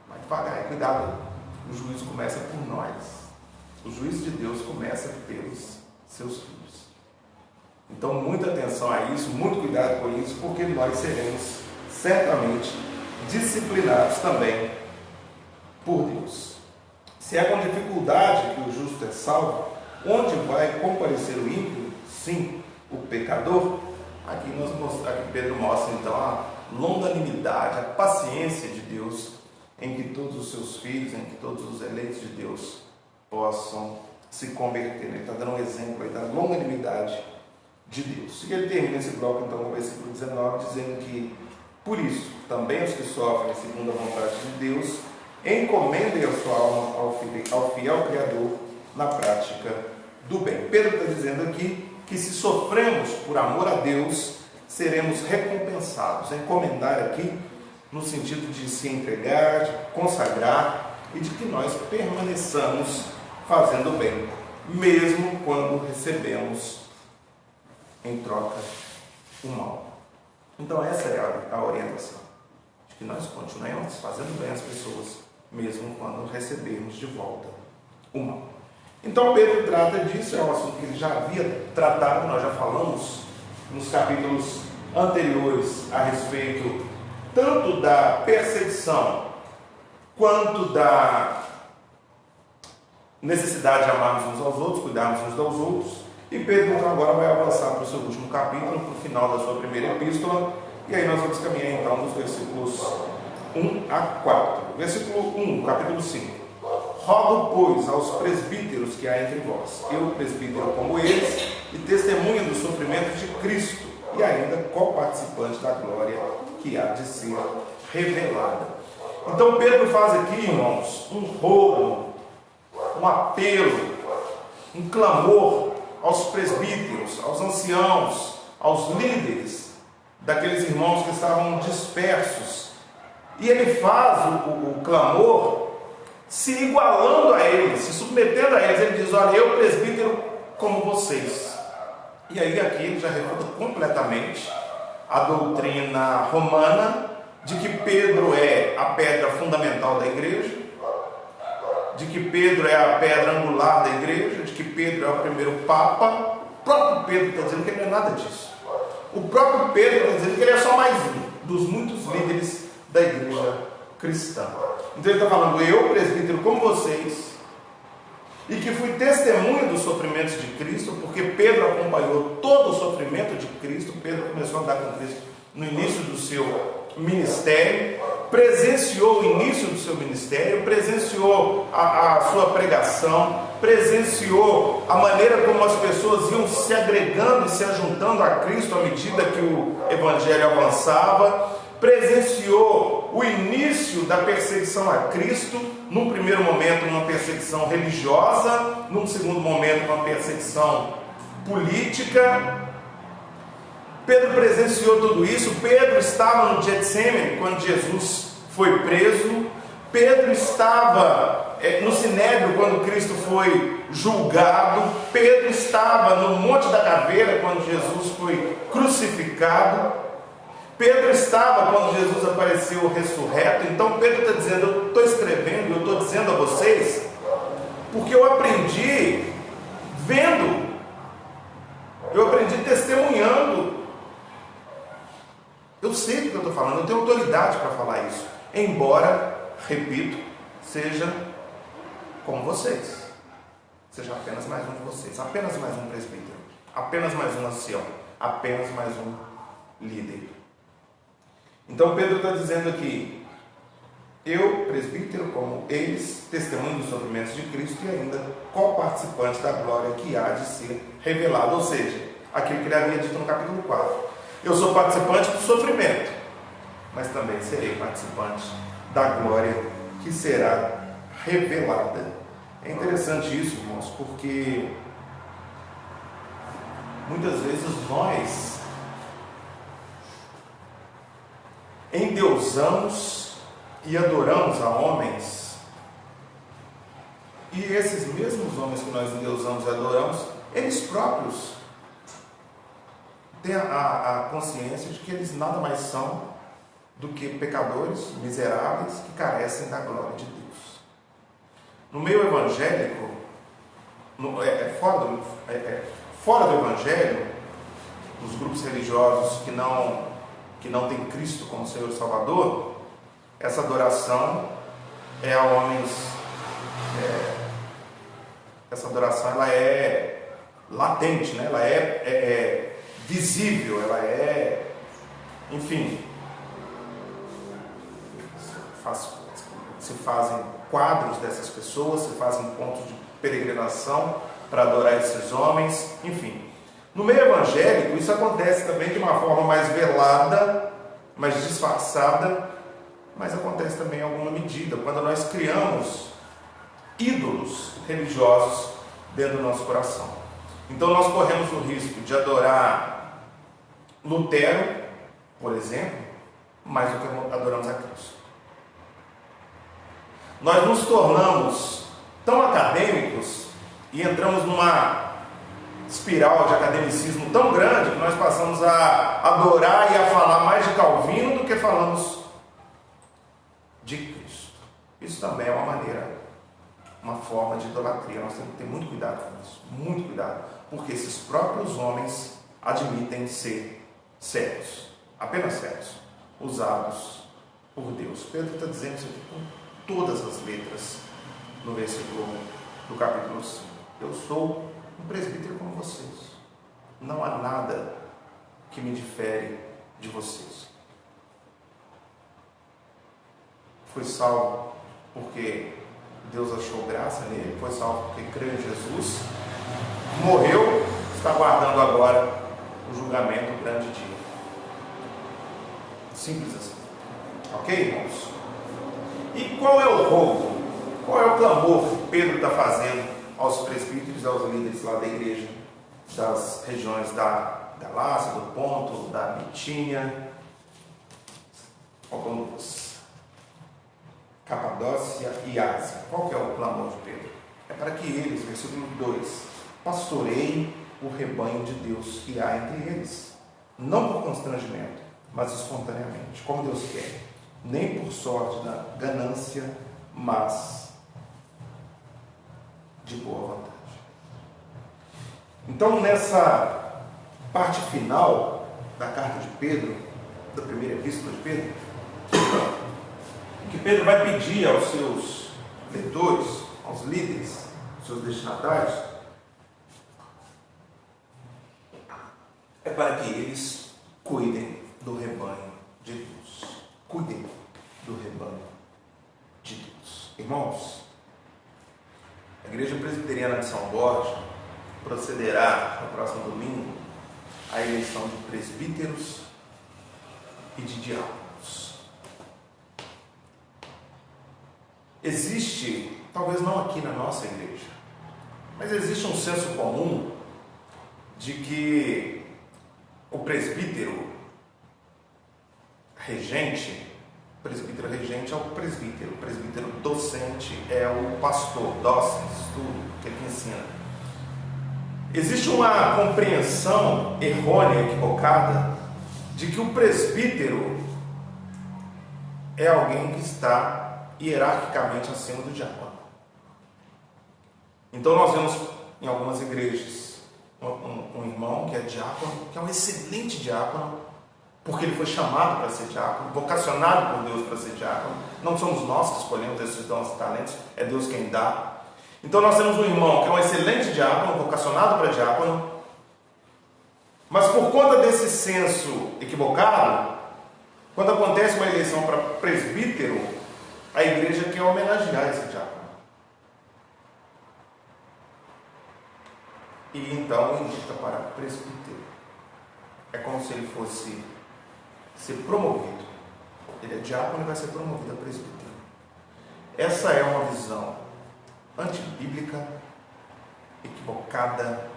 vai devagar, cuidado. O juízo começa por nós. O juízo de Deus começa pelos seus filhos. Então muita atenção a isso, muito cuidado com isso, porque nós seremos certamente disciplinados também por Deus. Se é com dificuldade que o justo é salvo, onde vai comparecer o ímpio? Sim, o pecador. Aqui Pedro mostra então a longanimidade, a paciência de Deus em que todos os seus filhos, em que todos os eleitos de Deus possam se converter. Ele está dando um exemplo aí da longanimidade de Deus. E ele termina esse bloco então no versículo 19 dizendo que por isso, também os que sofrem segundo a vontade de Deus, encomendem a sua alma ao fiel Criador na prática do bem. Pedro está dizendo aqui que se sofremos por amor a Deus, seremos recompensados. Encomendar aqui no sentido de se entregar, de consagrar e de que nós permaneçamos fazendo o bem, mesmo quando recebemos em troca o mal. Então essa é a orientação, de que nós continuemos fazendo bem às pessoas, mesmo quando recebermos de volta o mal. Então Pedro trata disso, é um assunto que ele já havia tratado, nós já falamos nos capítulos anteriores a respeito tanto da perseguição quanto da necessidade de amarmos uns aos outros, cuidarmos uns dos outros. E Pedro então agora vai avançar para o seu último capítulo, para o final da sua primeira epístola, e aí nós vamos caminhar então dos versículos 1 a 4. Versículo 1, capítulo 5. Rogo, pois, aos presbíteros que há entre vós, eu presbítero como eles, e testemunha dos sofrimentos de Cristo, e ainda co-participante da glória que há de ser revelada. Então Pedro faz aqui, irmãos, um rogo, um apelo, um clamor aos presbíteros, aos anciãos, aos líderes daqueles irmãos que estavam dispersos. E ele faz o clamor se igualando a eles, se submetendo a eles. Ele diz: olha, eu presbítero como vocês. E aí aqui ele já refuta completamente a doutrina romana de que Pedro é a pedra fundamental da igreja, de que Pedro é a pedra angular da igreja, de que Pedro é o primeiro papa. O próprio Pedro está dizendo que ele não é nada disso. O próprio Pedro está dizendo que ele é só mais um dos muitos líderes da igreja cristã. Então ele está falando: eu, presbítero como vocês, e que fui testemunha dos sofrimentos de Cristo, porque Pedro acompanhou todo o sofrimento de Cristo. Pedro começou a andar com Cristo no início do seu ministério, presenciou o início do seu ministério, presenciou a sua pregação, presenciou a maneira como as pessoas iam se agregando e se ajuntando a Cristo à medida que o evangelho avançava, presenciou o início da perseguição a Cristo, num primeiro momento uma perseguição religiosa, num segundo momento uma perseguição política. Pedro presenciou tudo isso. Pedro estava no Getsemane quando Jesus foi preso. Pedro estava no Sinédrio quando Cristo foi julgado. Pedro estava no Monte da Caveira quando Jesus foi crucificado. Pedro estava quando Jesus apareceu ressurreto. Então Pedro está dizendo: eu estou escrevendo, eu estou dizendo a vocês, porque eu aprendi vendo, eu aprendi testemunhando. Eu sei do que eu estou falando, eu tenho autoridade para falar isso, embora, repito, seja como vocês, seja apenas mais um de vocês, apenas mais um presbítero, apenas mais um ancião, apenas mais um líder. Então Pedro está dizendo aqui: eu, presbítero como eles, testemunho dos sofrimentos de Cristo e ainda co-participante da glória que há de ser revelada. Ou seja, aquilo que ele havia dito no capítulo 4. Eu sou participante do sofrimento, mas também serei participante da glória que será revelada. É interessante isso, irmãos, porque muitas vezes nós endeusamos e adoramos a homens, e esses mesmos homens que nós endeusamos e adoramos, eles próprios têm a consciência de que eles nada mais são do que pecadores miseráveis que carecem da glória de Deus. No meio evangélico, fora do evangelho, nos grupos religiosos que não têm Cristo como Senhor e Salvador, essa adoração é a homens, essa adoração ela é latente, né? Ela é visível, ela é, enfim, se fazem quadros dessas pessoas, se fazem pontos de peregrinação para adorar esses homens, enfim. No meio evangélico isso acontece também de uma forma mais velada, mais disfarçada, mas acontece também em alguma medida, quando nós criamos ídolos religiosos dentro do nosso coração. Então nós corremos o risco de adorar Lutero, por exemplo, mais do que adoramos a Cristo. Nós nos tornamos tão acadêmicos e entramos numa espiral de academicismo tão grande que nós passamos a adorar e a falar mais de Calvino do que falamos de Cristo. Isso também é uma forma de idolatria. Nós temos que ter muito cuidado com isso, muito cuidado, porque esses próprios homens admitem ser cegos, apenas cegos, usados por Deus. Pedro está dizendo isso aqui com todas as letras no versículo do capítulo 5. Eu sou um presbítero como vocês, não há nada que me difere de vocês. Fui salvo porque Deus achou graça nele, foi salvo porque creu em Jesus, morreu, está guardando agora do julgamento do grande dia. Simples assim. Ok, irmãos? E qual é o rogo? Qual é o clamor que Pedro está fazendo aos presbíteros e aos líderes lá da igreja, das regiões da Galácia, do Ponto, da Bitínia, Capadócia e Ásia? Qual que é o clamor de Pedro? É para que eles, versículo 2, pastoreiem o rebanho de Deus que há entre eles, não por constrangimento, mas espontaneamente, como Deus quer, nem por sorte da ganância, mas de boa vontade. Então, nessa parte final da carta de Pedro, da primeira epístola de Pedro, que Pedro vai pedir aos seus leitores, aos líderes, aos seus destinatários, é para que eles cuidem do rebanho de Deus. Cuidem do rebanho de Deus. Irmãos, a Igreja Presbiteriana de São Borja procederá no próximo domingo à eleição de presbíteros e de diáconos. Existe, talvez não aqui na nossa igreja, mas existe um senso comum de que o presbítero regente é o presbítero docente é o pastor, docens, tudo que ele ensina. Existe uma compreensão errônea, equivocada, de que o presbítero é alguém que está hierarquicamente acima do diácono. Então nós vemos em algumas igrejas um irmão que é diácono, que é um excelente diácono, porque ele foi chamado para ser diácono, vocacionado por Deus para ser diácono. Não somos nós que escolhemos esses dons e talentos, é Deus quem dá. Então nós temos um irmão que é um excelente diácono, vocacionado para diácono, mas por conta desse senso equivocado, quando acontece uma eleição para presbítero, a igreja quer homenagear esse diácono. E então indica para presbítero. É como se ele fosse ser promovido. Ele é diácono e vai ser promovido a presbítero. Essa é uma visão antibíblica, equivocada,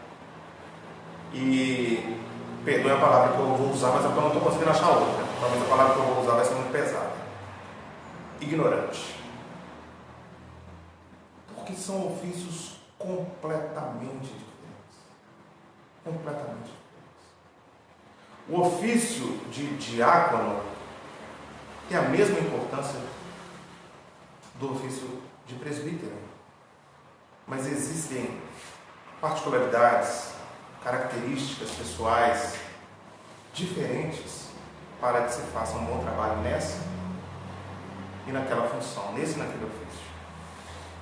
e perdoe a palavra que eu vou usar, mas é porque eu não estou conseguindo achar outra. Talvez a palavra que eu vou usar vai ser muito pesada. Ignorante. Porque são ofícios completamente diferentes. Completamente diferentes. O ofício de diácono tem a mesma importância do ofício de presbítero, mas existem particularidades, características pessoais diferentes para que se faça um bom trabalho nessa e naquela função, nesse e naquele ofício.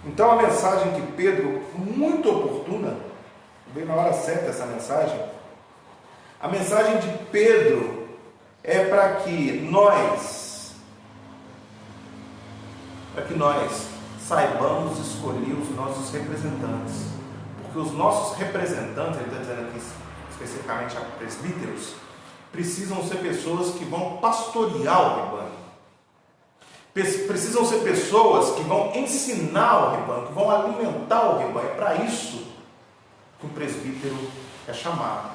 Então a mensagem que Pedro, muito oportuna, veio na hora certa essa mensagem. A mensagem de Pedro é para que nós saibamos escolher os nossos representantes. Porque os nossos representantes, ele está dizendo aqui especificamente a presbíteros, precisam ser pessoas que vão pastorear o rebanho. Precisam ser pessoas que vão ensinar o rebanho, que vão alimentar o rebanho. É para isso que o presbítero é chamado.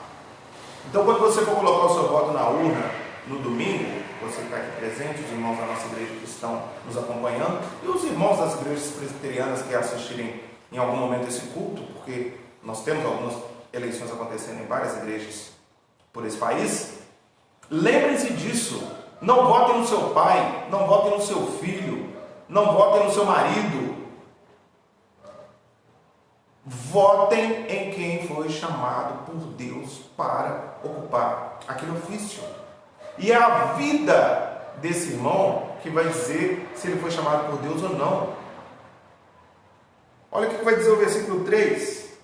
Então, quando você for colocar o seu voto na urna no domingo, você que está aqui presente, os irmãos da nossa igreja que estão nos acompanhando, e os irmãos das igrejas presbiterianas que assistirem em algum momento esse culto, porque nós temos algumas eleições acontecendo em várias igrejas por esse país, lembrem-se disso. Não votem no seu pai, não votem no seu filho, não votem no seu marido. Votem em quem foi chamado por Deus para ocupar aquele ofício. E é a vida desse irmão que vai dizer se ele foi chamado por Deus ou não. Olha o que vai dizer o versículo 3.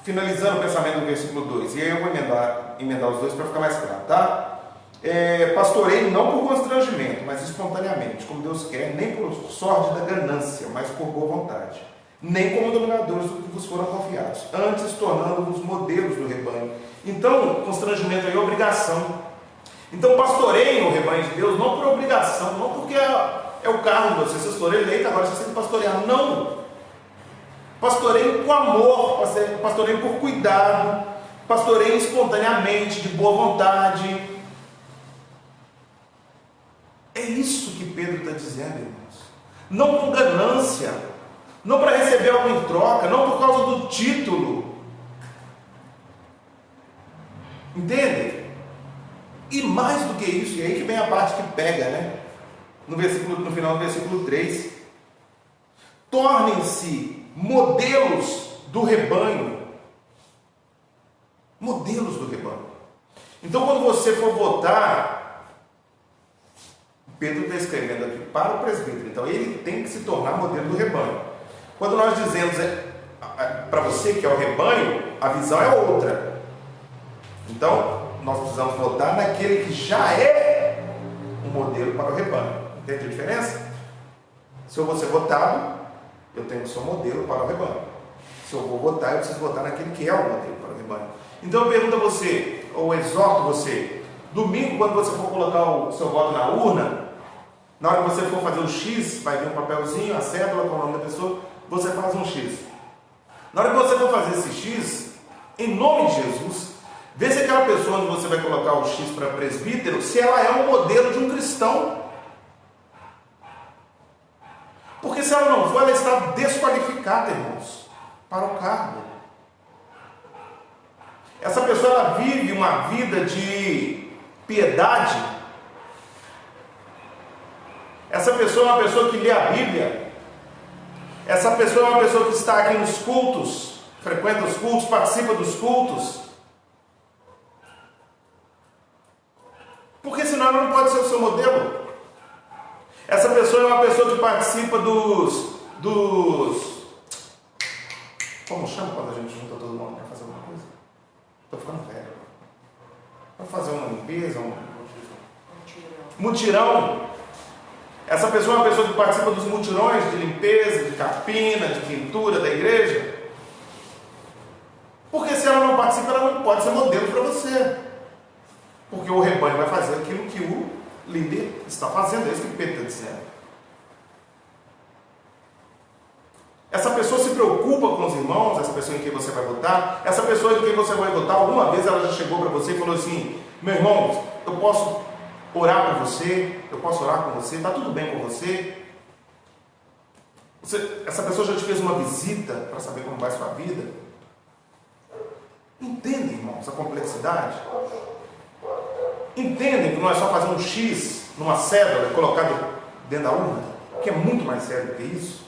Finalizando o pensamento do versículo 2. E aí eu vou emendar os dois para ficar mais claro, tá? Pastoreio não por constrangimento, mas espontaneamente, como Deus quer, nem por sorte da ganância, mas por boa vontade. nem como dominadores do que vos foram confiados, antes tornando-vos modelos do rebanho. Então, constrangimento aí é obrigação. Então, pastoreiem o rebanho de Deus, não por obrigação, não porque é o cargo de vocês, vocês foram eleitos, agora vocês têm que pastorear. Não. Pastoreiem com amor, pastoreiem por cuidado, pastoreiem espontaneamente, de boa vontade. É isso que Pedro está dizendo, irmãos. Não com ganância, não para receber algo em troca, não por causa do título. Entende? E mais do que isso, e aí que vem a parte que pega, né? No final do versículo 3. Tornem-se modelos do rebanho. Modelos do rebanho. Então, quando você for votar, Pedro está escrevendo aqui para o presbítero, então ele tem que se tornar modelo do rebanho. Quando nós dizemos para você que é o rebanho, a visão é outra. Então, nós precisamos votar naquele que já é um modelo para o rebanho. Entende a diferença? Se eu vou ser votado, eu tenho que ser um modelo para o rebanho. Se eu vou votar, eu preciso votar naquele que é o modelo para o rebanho. Então eu pergunto a você, ou exorto você, domingo, quando você for colocar o seu voto na urna, na hora que você for fazer o X, vai vir um papelzinho, a cédula com o nome da pessoa, você faz um X. Na hora que você for fazer esse X, em nome de Jesus, vê se aquela pessoa onde você vai colocar o X para presbítero, se ela é um modelo de um cristão. Porque se ela não for, ela está desqualificada, irmãos, para o cargo. Essa pessoa, ela vive uma vida de piedade. Essa pessoa é uma pessoa que lê a Bíblia. Essa pessoa é uma pessoa que está aqui nos cultos, frequenta os cultos, participa dos cultos. Porque senão ela não pode ser o seu modelo. Essa pessoa é uma pessoa que participa dos como chama quando a gente junta todo mundo para fazer alguma coisa? Estou ficando velho. Para fazer uma limpeza, mutirão. Essa pessoa é uma pessoa que participa dos mutirões de limpeza, de capina, de pintura da igreja. Porque se ela não participa, ela não pode ser modelo para você. Porque o rebanho vai fazer aquilo que o líder está fazendo, é isso que Pedro está dizendo. Essa pessoa se preocupa com os irmãos, essa pessoa em quem você vai votar, essa pessoa em quem você vai votar, alguma vez ela já chegou para você e falou assim: meu irmão, eu posso orar por você, eu posso orar com você, está tudo bem com você? Essa pessoa já te fez uma visita para saber como vai a sua vida? Entendem, irmãos, a complexidade? Entendem que não é só fazer um X numa cédula e colocar dentro da urna, que é muito mais sério do que isso?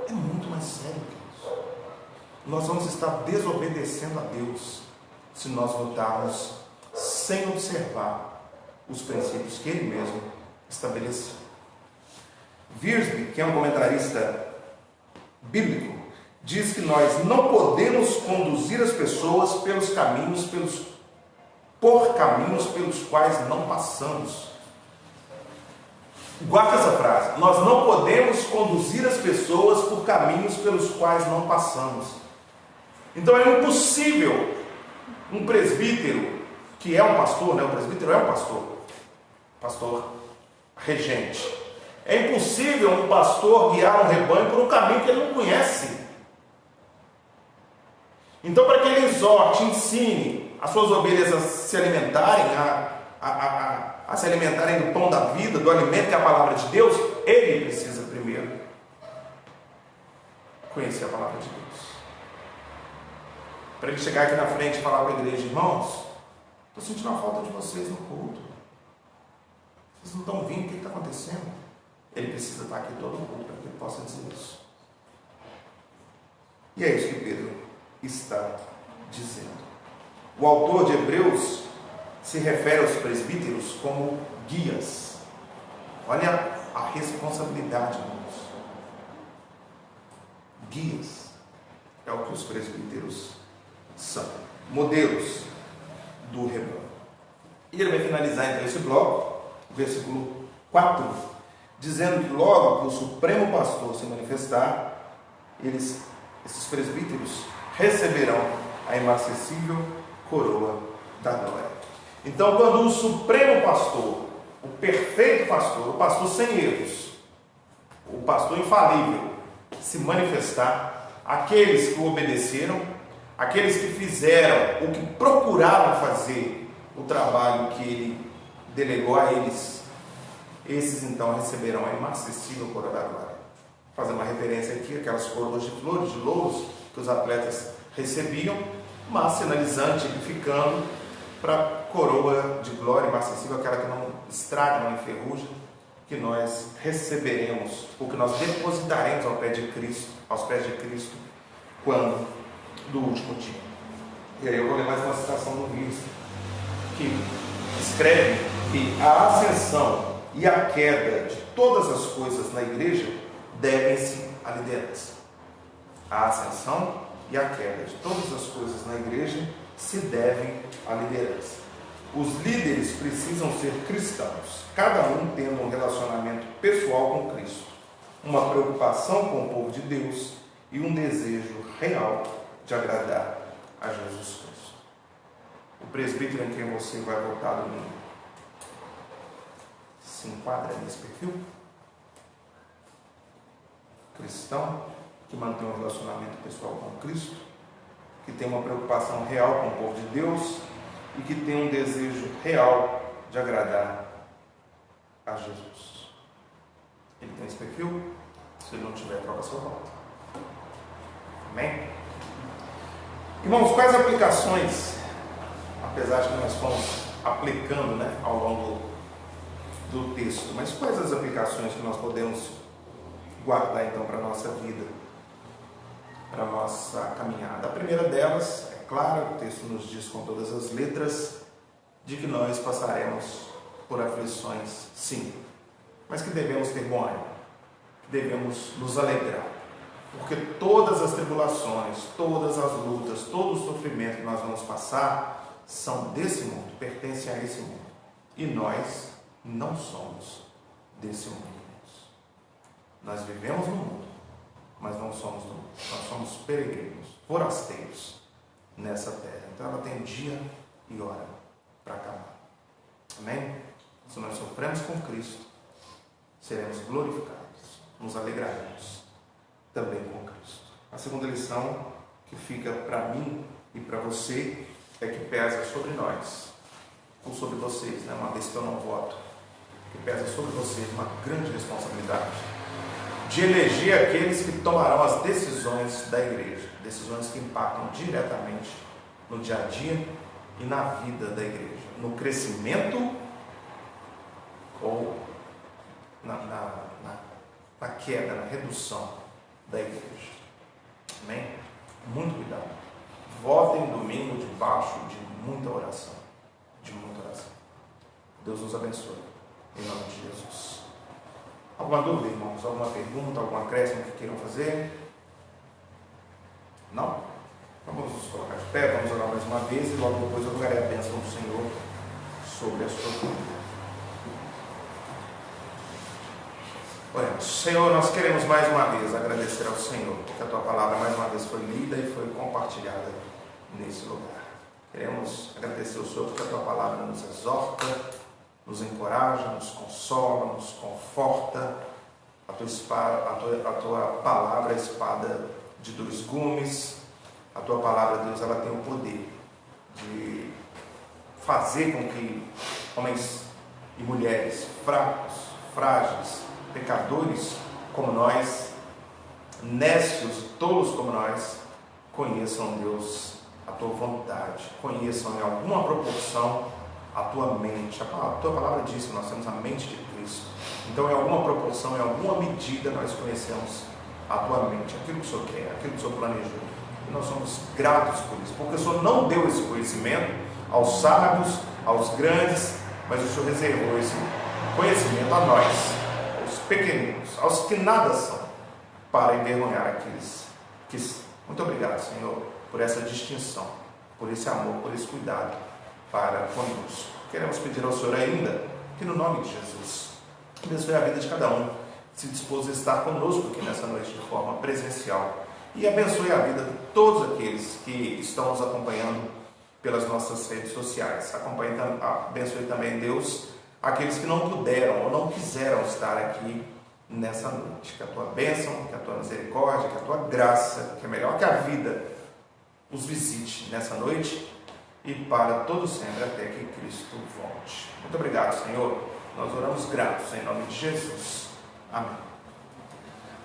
É muito mais sério que isso. Nós vamos estar desobedecendo a Deus se nós votarmos sem observar os princípios que Ele mesmo estabeleceu. Wiersbe, que é um comentarista bíblico, diz que nós não podemos conduzir as pessoas por caminhos pelos quais não passamos. Guarda essa frase. Nós não podemos conduzir as pessoas por caminhos pelos quais não passamos. Então é impossível um presbítero, que é um pastor, né? O presbítero é um pastor regente. É impossível um pastor guiar um rebanho por um caminho que ele não conhece. Então, para que ele exorte, ensine as suas ovelhas a se alimentarem, a se alimentarem do pão da vida, do alimento que é a palavra de Deus, ele precisa primeiro conhecer a palavra de Deus. Para ele chegar aqui na frente e falar para a igreja: irmãos, estou sentindo a falta de vocês no culto. Vocês não estão vindo, o que está acontecendo? Ele precisa estar aqui todo mundo para que ele possa dizer isso. E é isso que Pedro está dizendo. O autor de Hebreus se refere aos presbíteros como guias. Olha a responsabilidade, irmãos. Guias é o que os presbíteros são, modelos do rebanho. E ele vai finalizar então esse bloco, versículo 4, dizendo que logo que o Supremo Pastor se manifestar, esses presbíteros receberão a imarcessível coroa da glória. Então, quando o Supremo Pastor, o perfeito pastor, o pastor sem erros, o pastor infalível, se manifestar, aqueles que o obedeceram, aqueles que fizeram o que procuraram fazer, o trabalho que ele delegou a eles, esses então receberão a imarcessível coroa da glória. Fazer uma referência aqui, aquelas coroas de flores, de louros, que os atletas recebiam, mas sinalizante, edificando para a coroa de glória imarcessível, aquela que não estraga, não enferruja, que nós receberemos, ou que nós depositaremos aos pés de Cristo, quando do último dia. E aí eu vou ler mais uma citação do Bispo, que escreve que a ascensão e a queda de todas as coisas na igreja devem-se à liderança. A ascensão e a queda de todas as coisas na igreja se devem à liderança. Os líderes precisam ser cristãos, cada um tendo um relacionamento pessoal com Cristo, uma preocupação com o povo de Deus e um desejo real de agradar a Jesus Cristo. O presbítero em quem você vai votar domingo se enquadra nesse perfil? Cristão, que mantém um relacionamento pessoal com Cristo, que tem uma preocupação real com o povo de Deus e que tem um desejo real de agradar a Jesus. Ele tem esse perfil? Se ele não tiver, troca seu voto. Amém? Irmãos, quais aplicações, apesar de que nós fomos aplicando, ao longo do texto, mas quais as aplicações que nós podemos guardar então para a nossa vida, para a nossa caminhada? A primeira delas, é claro, o texto nos diz com todas as letras, de que nós passaremos por aflições, sim, mas que devemos ter bom ânimo, que devemos nos alegrar, porque todas as tribulações, todas as lutas, todo o sofrimento que nós vamos passar são desse mundo, pertencem a esse mundo, e nós não somos desse mundo. Nós vivemos no mundo, mas não somos do mundo. Nós somos peregrinos, forasteiros nessa terra. Então ela tem dia e hora para acabar. Amém? Se nós sofremos com Cristo, seremos glorificados, nos alegraremos também com Cristo. A segunda lição que fica para mim e para você é que pesa sobre nós, ou sobre vocês, uma vez que eu não voto, que pesa sobre vocês uma grande responsabilidade de eleger aqueles que tomarão as decisões da igreja, decisões que impactam diretamente no dia a dia e na vida da igreja, no crescimento ou na queda, na redução da igreja. Amém? Muito cuidado. Votem domingo debaixo de muita oração. De muita oração. Deus nos abençoe. Em nome de Jesus. Alguma dúvida, irmãos? Alguma pergunta? Algum acréscimo que queiram fazer? Não? Vamos nos colocar de pé, vamos orar mais uma vez e logo depois eu rogarei a bênção do Senhor sobre a sua vida. Oremos. Senhor, nós queremos mais uma vez agradecer ao Senhor, porque a Tua palavra mais uma vez foi lida e foi compartilhada nesse lugar. Queremos agradecer ao Senhor porque a Tua palavra nos exorta, nos encoraja, nos consola, nos conforta. A tua palavra é a espada de dois gumes. A Tua palavra, Deus, ela tem o poder de fazer com que homens e mulheres fracos, frágeis, pecadores como nós, nécios e tolos como nós, conheçam, Deus, a Tua vontade, conheçam em alguma proporção a Tua mente. A Tua palavra diz que nós temos a mente de Cristo. Então, em alguma proporção, em alguma medida, nós conhecemos a Tua mente, aquilo que o Senhor quer, aquilo que o Senhor planejou. E nós somos gratos por isso, porque o Senhor não deu esse conhecimento aos sábios, aos grandes, mas o Senhor reservou esse conhecimento a nós, aos pequeninos, aos que nada são, para envergonhar aqueles que são. Muito obrigado, Senhor, por essa distinção, por esse amor, por esse cuidado para conosco. Queremos pedir ao Senhor ainda que no nome de Jesus Abençoe a vida de cada um que se dispôs a estar conosco aqui nessa noite de forma presencial. E abençoe a vida de todos aqueles que estão nos acompanhando pelas nossas redes sociais. Abençoe também, Deus, aqueles que não puderam ou não quiseram estar aqui nessa noite. Que a tua bênção, que a tua misericórdia, que a tua graça, que é melhor que a vida, os visite nessa noite e para todo sempre até que Cristo volte. Muito obrigado, Senhor. Nós oramos gratos em nome de Jesus. Amém.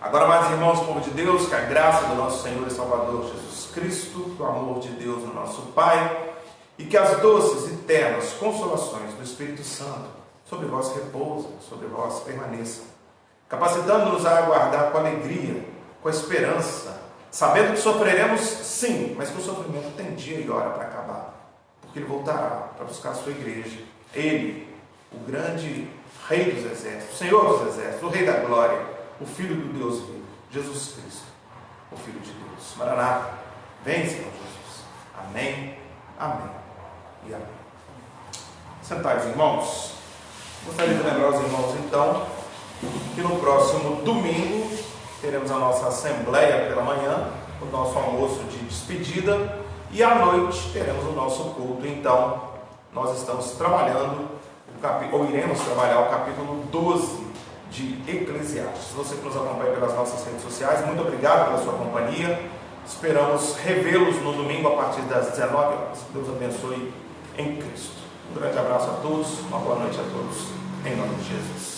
Agora, mais irmãos, povo de Deus, que a graça do nosso Senhor e Salvador Jesus Cristo, que o amor de Deus, o nosso Pai, e que as doces e ternas consolações do Espírito Santo sobre vós repousem, sobre vós permaneçam, capacitando-nos a aguardar com alegria, com esperança, sabendo que sofreremos sim, mas que o sofrimento tem dia e hora para acabar, porque Ele voltará para buscar a sua igreja. Ele, o grande Rei dos exércitos, o Senhor dos exércitos, o Rei da glória, o Filho do Deus vivo, Jesus Cristo, o Filho de Deus. Maranata, vem, Senhor Jesus. Amém, amém e amém. Sentai-vos, irmãos. Gostaria de lembrar os irmãos, então, que no próximo domingo teremos a nossa assembleia pela manhã, o nosso almoço de despedida, e à noite teremos o nosso culto. Então, nós estamos trabalhando, ou iremos trabalhar o capítulo 12 de Eclesiastes. Você que nos acompanha pelas nossas redes sociais, muito obrigado pela sua companhia. Esperamos revê-los no domingo a partir das 19 horas. Deus abençoe em Cristo. Um grande abraço a todos, uma boa noite a todos, em nome de Jesus.